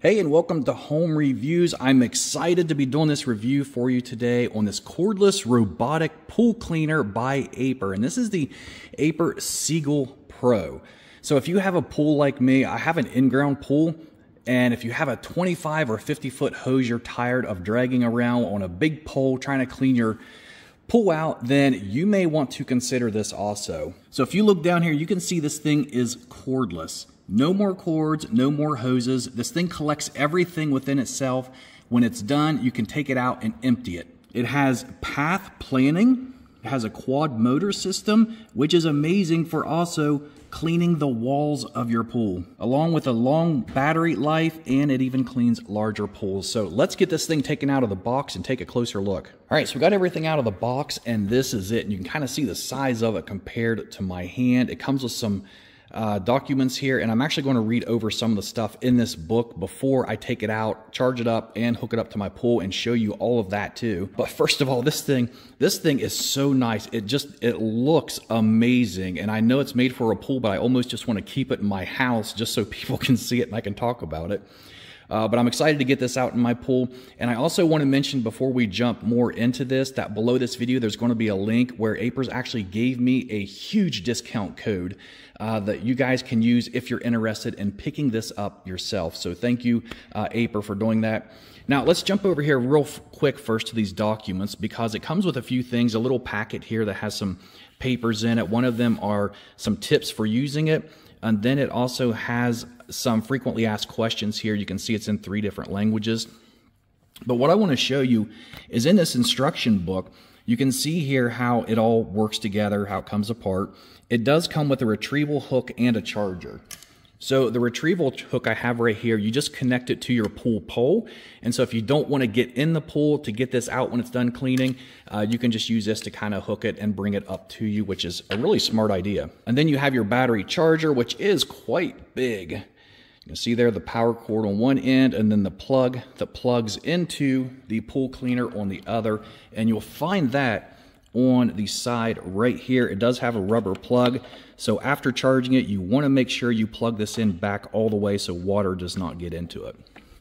Hey, and welcome to Home Reviews. I'm excited to be doing this review for you today on this cordless robotic pool cleaner by Aiper. And this is the Aiper Seagull Pro. So if you have a pool like me, I have an in-ground pool. And if you have a 25 or 50 foot hose you're tired of dragging around on a big pole trying to clean your pool out, then you may want to consider this also. So if you look down here, you can see this thing is cordless. No more cords, no more hoses. This thing collects everything within itself. When it's done, you can take it out and empty it. It has path planning. It has a quad motor system, which is amazing for also cleaning the walls of your pool, along with a long battery life, and it even cleans larger pools. So let's get this thing taken out of the box and take a closer look. All right, so we got everything out of the box, and this is it. And you can kind of see the size of it compared to my hand. It comes with some documents here, and I'm actually going to read over some of the stuff in this book before I take it out, charge it up, and hook it up to my pool and show you all of that too. But first of all, this thing is so nice. It looks amazing, and I know it's made for a pool, but I almost just want to keep it in my house just so people can see it and I can talk about it. But I'm excited to get this out in my pool. And I also want to mention before we jump more into this, that below this video, there's going to be a link where Aiper's actually gave me a huge discount code that you guys can use if you're interested in picking this up yourself. So thank you, Aiper, for doing that. Now let's jump over here real quick first to these documents, because it comes with a few things, a little packet here that has some papers in it. One of them are some tips for using it. And then it also has some frequently asked questions here. You can see it's in 3 different languages. But what I want to show you is in this instruction book, you can see here how it all works together, how it comes apart. It does come with a retrieval hook and a charger. So the retrieval hook I have right here, you just connect it to your pool pole. And so if you don't want to get in the pool to get this out when it's done cleaning, you can just use this to kind of hook it and bring it up to you, which is a really smart idea. And then you have your battery charger, which is quite big. You can see there the power cord on one end, and then the plug that plugs into the pool cleaner on the other. And you'll find that on the side right here. It does have a rubber plug. So after charging it, you want to make sure you plug this in back all the way so water does not get into it.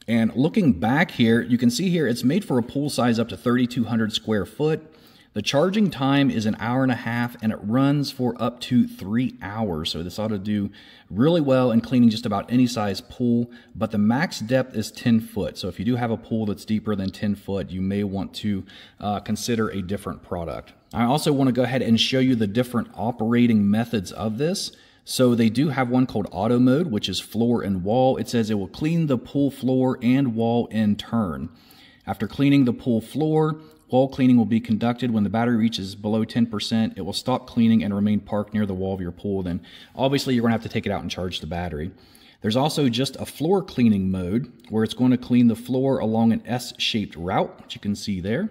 And looking back here, you can see here it's made for a pool size up to 3,200 square foot. The charging time is 1.5 hours, and it runs for up to 3 hours. So this ought to do really well in cleaning just about any size pool, but the max depth is 10 foot. So if you do have a pool that's deeper than 10 foot, you may want to consider a different product. I also want to go ahead and show you the different operating methods of this. So they do have one called auto mode, which is floor and wall. It says it will clean the pool floor and wall in turn. After cleaning the pool floor, wall cleaning will be conducted. When the battery reaches below 10%, it will stop cleaning and remain parked near the wall of your pool. Then obviously you're going to have to take it out and charge the battery. There's also just a floor cleaning mode where it's going to clean the floor along an S-shaped route, which you can see there.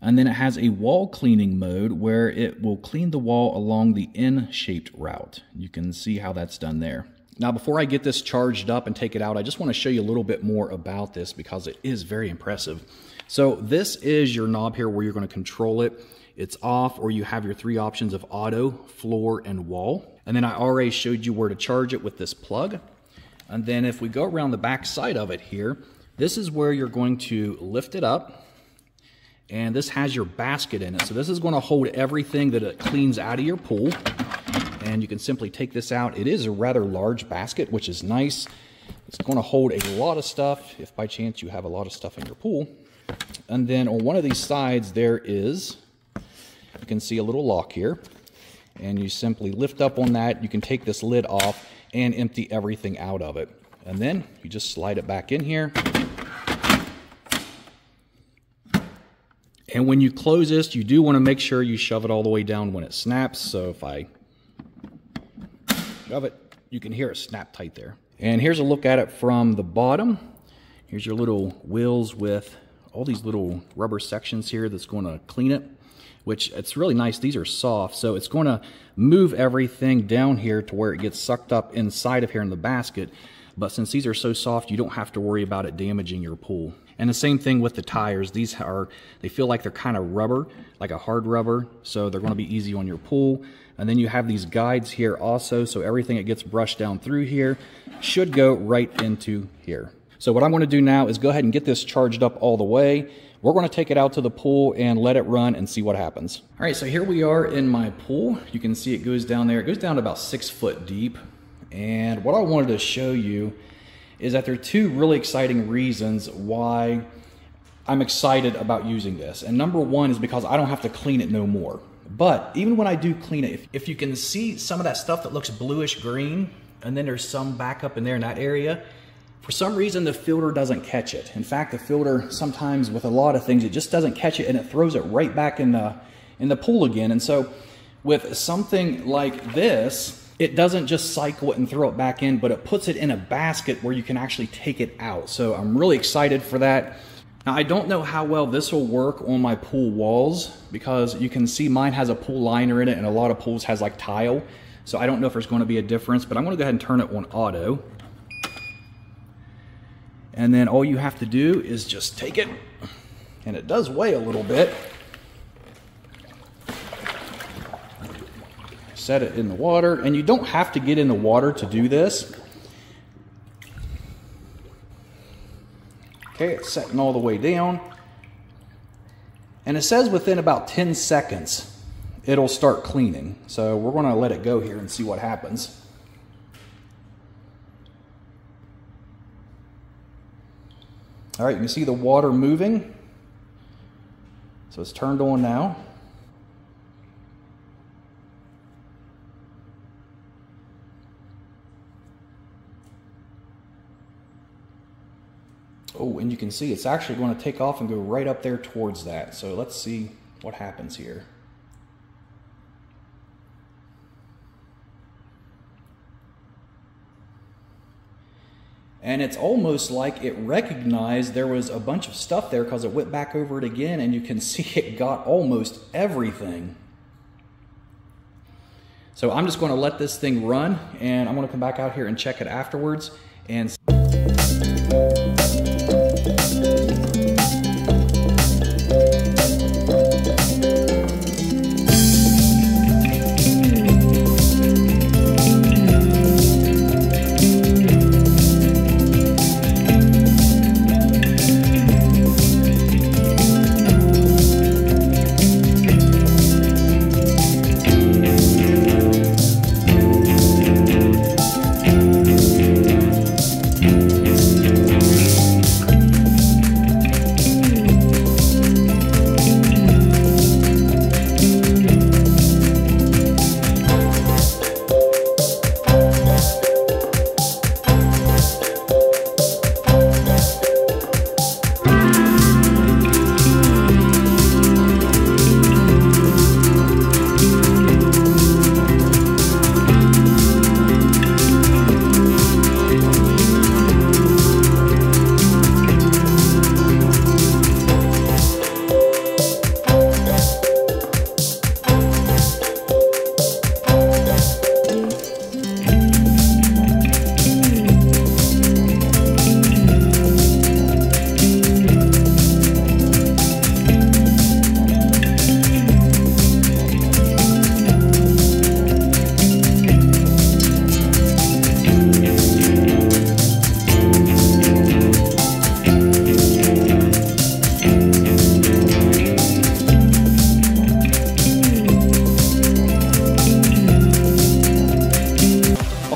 And then it has a wall cleaning mode where it will clean the wall along the N-shaped route. You can see how that's done there. Now, before I get this charged up and take it out, I just want to show you a little bit more about this because it is very impressive. So this is your knob here where you're going to control it. It's off, or you have your 3 options of auto, floor, and wall. And then I already showed you where to charge it with this plug. And then if we go around the back side of it here, this is where you're going to lift it up. And this has your basket in it. So this is going to hold everything that it cleans out of your pool. And you can simply take this out. It is a rather large basket, which is nice. It's going to hold a lot of stuff if by chance you have a lot of stuff in your pool. And then on one of these sides there is, you can see a little lock here. And you simply lift up on that. You can take this lid off and empty everything out of it. And then you just slide it back in here. And when you close this, you do want to make sure you shove it all the way down when it snaps. So if I shove it, you can hear it snap tight there. And here's a look at it from the bottom. Here's your little wheels with all these little rubber sections here that's going to clean it, which it's really nice. These are soft, so it's going to move everything down here to where it gets sucked up inside of here in the basket. But since these are so soft, you don't have to worry about it damaging your pool. And the same thing with the tires. They feel like they're kind of rubber, like a hard rubber, so they're going to be easy on your pool. And then you have these guides here also, so everything that gets brushed down through here should go right into here. So what I'm going to do now is go ahead and get this charged up all the way. We're going to take it out to the pool and let it run and see what happens. All right, so here we are in my pool. You can see it goes down there. It goes down to about 6 foot deep. And what I wanted to show you is that there are two really exciting reasons why I'm excited about using this. And number one is because I don't have to clean it no more. But even when I do clean it, if you can see some of that stuff that looks bluish green, and then there's some back up in there in that area, for some reason the filter doesn't catch it. In fact, the filter sometimes with a lot of things, it just doesn't catch it and it throws it right back in the pool again. And so with something like this, it doesn't just cycle it and throw it back in, but it puts it in a basket where you can actually take it out. So I'm really excited for that. Now, I don't know how well this will work on my pool walls because you can see mine has a pool liner in it and a lot of pools has like tile. So I don't know if there's going to be a difference, but I'm going to go ahead and turn it on auto. And then all you have to do is just take it, and it does weigh a little bit. Set it in the water, and you don't have to get in the water to do this. Okay, it's setting all the way down. And it says within about 10 seconds, it'll start cleaning. So we're gonna let it go here and see what happens. All right, you can see the water moving. So it's turned on now. Oh, and you can see it's actually going to take off and go right up there towards that. So let's see what happens here. And it's almost like it recognized there was a bunch of stuff there because it went back over it again, and you can see it got almost everything. So I'm just going to let this thing run, and I'm going to come back out here and check it afterwards. And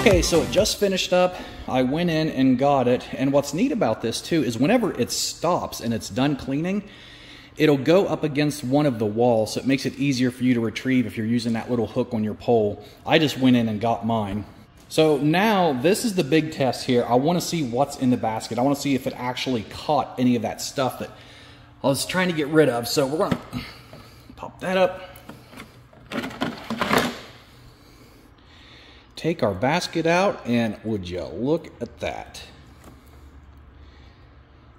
okay, so it just finished up. I went in and got it. And what's neat about this too is whenever it stops and it's done cleaning, it'll go up against one of the walls, so it makes it easier for you to retrieve if you're using that little hook on your pole. I just went in and got mine. So now this is the big test here. I want to see what's in the basket. I want to see if it actually caught any of that stuff that I was trying to get rid of. So we're going to pop that up. Take our basket out, and would you look at that?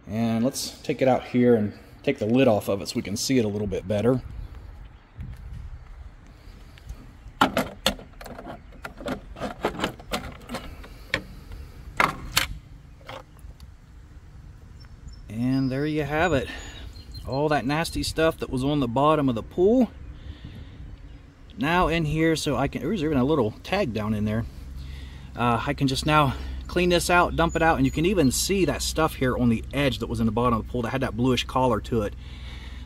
And let's take it out here and take the lid off of it so we can see it a little bit better. And there you have it. All that nasty stuff that was on the bottom of the pool now in here, so I can, there's even a little tag down in there. I can just now clean this out, dump it out, and you can even see that stuff here on the edge that was in the bottom of the pool that had that bluish collar to it.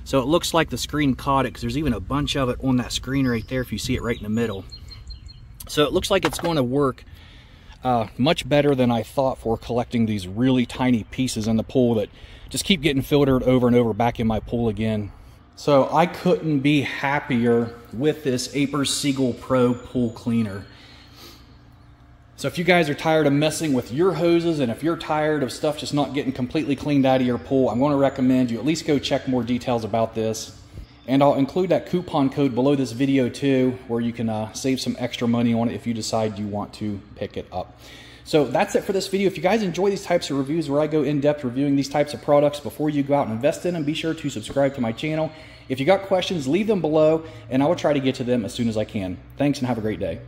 So it looks like the screen caught it, because there's even a bunch of it on that screen right there if you see it right in the middle. So it looks like it's going to work much better than I thought for collecting these really tiny pieces in the pool that just keep getting filtered over and over back in my pool again. So I couldn't be happier with this Aiper Seagull Pro pool cleaner. So if you guys are tired of messing with your hoses, and if you're tired of stuff just not getting completely cleaned out of your pool, I'm going to recommend you at least go check more details about this. And I'll include that coupon code below this video too, where you can save some extra money on it if you decide you want to pick it up. So that's it for this video. If you guys enjoy these types of reviews where I go in depth reviewing these types of products before you go out and invest in them, be sure to subscribe to my channel. If you got questions, leave them below and I will try to get to them as soon as I can. Thanks and have a great day.